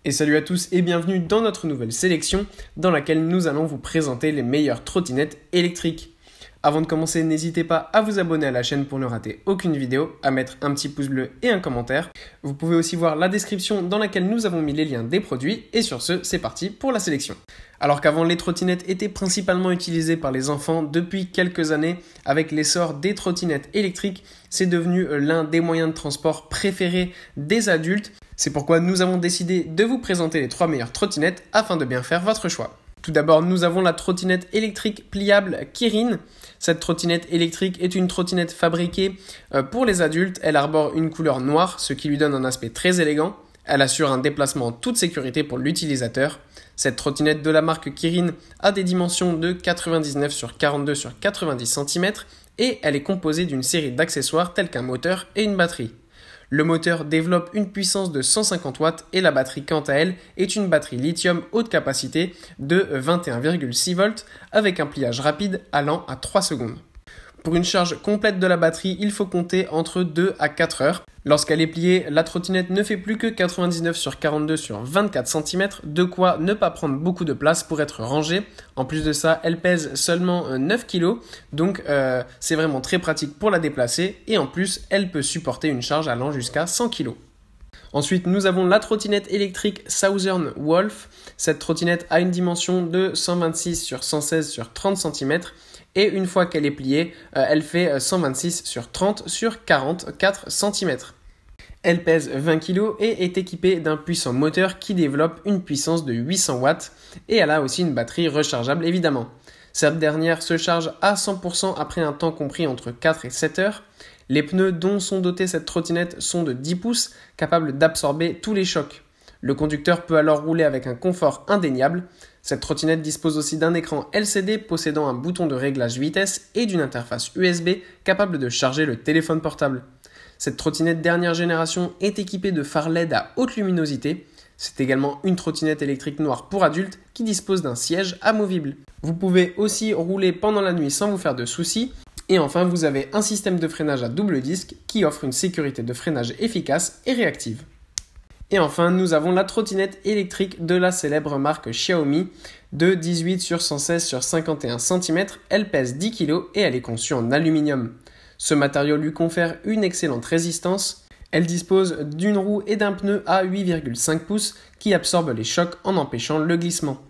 Et salut à tous et bienvenue dans notre nouvelle sélection dans laquelle nous allons vous présenter les meilleures trottinettes électriques. Avant de commencer, n'hésitez pas à vous abonner à la chaîne pour ne rater aucune vidéo, à mettre un petit pouce bleu et un commentaire. Vous pouvez aussi voir la description dans laquelle nous avons mis les liens des produits et sur ce, c'est parti pour la sélection. Alors qu'avant les trottinettes étaient principalement utilisées par les enfants, depuis quelques années, avec l'essor des trottinettes électriques, c'est devenu l'un des moyens de transport préférés des adultes. C'est pourquoi nous avons décidé de vous présenter les 3 meilleures trottinettes afin de bien faire votre choix. Tout d'abord, nous avons la trottinette électrique pliable Kirin. Cette trottinette électrique est une trottinette fabriquée pour les adultes. Elle arbore une couleur noire, ce qui lui donne un aspect très élégant. Elle assure un déplacement en toute sécurité pour l'utilisateur. Cette trottinette de la marque Kirin a des dimensions de 99 sur 42 sur 90 cm et elle est composée d'une série d'accessoires tels qu'un moteur et une batterie. Le moteur développe une puissance de 150 watts et la batterie quant à elle est une batterie lithium haute capacité de 21,6 volts avec un pliage rapide allant à 3 secondes. Pour une charge complète de la batterie, il faut compter entre 2 à 4 heures. Lorsqu'elle est pliée, la trottinette ne fait plus que 99 sur 42 sur 24 cm, de quoi ne pas prendre beaucoup de place pour être rangée. En plus de ça, elle pèse seulement 9 kg, donc c'est vraiment très pratique pour la déplacer et en plus, elle peut supporter une charge allant jusqu'à 100 kg. Ensuite, nous avons la trottinette électrique Southern Wolf. Cette trottinette a une dimension de 126 sur 116 sur 30 cm et une fois qu'elle est pliée, elle fait 126 sur 30 sur 44 cm. Elle pèse 20 kg et est équipée d'un puissant moteur qui développe une puissance de 800 watts et elle a aussi une batterie rechargeable évidemment. Cette dernière se charge à 100% après un temps compris entre 4 et 7 heures. Les pneus dont sont dotées cette trottinette sont de 10 pouces, capables d'absorber tous les chocs. Le conducteur peut alors rouler avec un confort indéniable. Cette trottinette dispose aussi d'un écran LCD possédant un bouton de réglage vitesse et d'une interface USB capable de charger le téléphone portable. Cette trottinette dernière génération est équipée de phares LED à haute luminosité. C'est également une trottinette électrique noire pour adultes qui dispose d'un siège amovible. Vous pouvez aussi rouler pendant la nuit sans vous faire de soucis. Et enfin, vous avez un système de freinage à double disque qui offre une sécurité de freinage efficace et réactive. Et enfin, nous avons la trottinette électrique de la célèbre marque Xiaomi de 18 sur 116 sur 51 cm. Elle pèse 10 kg et elle est conçue en aluminium. Ce matériau lui confère une excellente résistance. Elle dispose d'une roue et d'un pneu à 8,5 pouces qui absorbent les chocs en empêchant le glissement.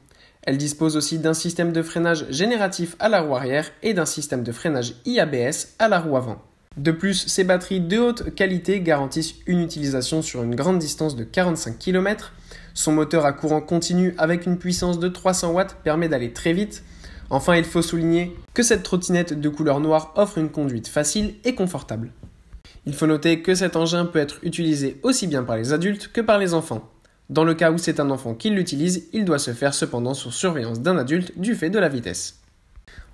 Elle dispose aussi d'un système de freinage génératif à la roue arrière et d'un système de freinage IABS à la roue avant. De plus, ces batteries de haute qualité garantissent une utilisation sur une grande distance de 45 km. Son moteur à courant continu avec une puissance de 300 watts permet d'aller très vite. Enfin, il faut souligner que cette trottinette de couleur noire offre une conduite facile et confortable. Il faut noter que cet engin peut être utilisé aussi bien par les adultes que par les enfants. Dans le cas où c'est un enfant qui l'utilise, il doit se faire cependant sous surveillance d'un adulte du fait de la vitesse.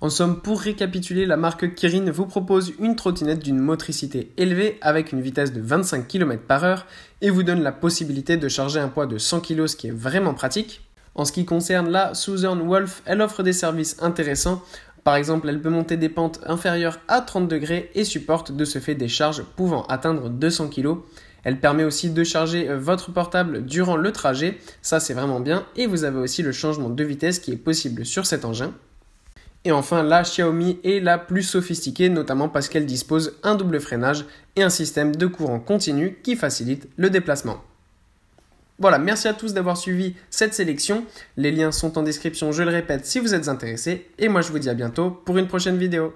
En somme, pour récapituler, la marque Kirin vous propose une trottinette d'une motricité élevée avec une vitesse de 25 km/h et vous donne la possibilité de charger un poids de 100 kg, ce qui est vraiment pratique. En ce qui concerne la Southern Wolf, elle offre des services intéressants. Par exemple, elle peut monter des pentes inférieures à 30 degrés et supporte de ce fait des charges pouvant atteindre 200 kg. Elle permet aussi de charger votre portable durant le trajet, ça c'est vraiment bien, et vous avez aussi le changement de vitesse qui est possible sur cet engin. Et enfin, la Xiaomi est la plus sophistiquée, notamment parce qu'elle dispose d'un double freinage et un système de courant continu qui facilite le déplacement. Voilà, merci à tous d'avoir suivi cette sélection. Les liens sont en description, je le répète, si vous êtes intéressés. Et moi, je vous dis à bientôt pour une prochaine vidéo.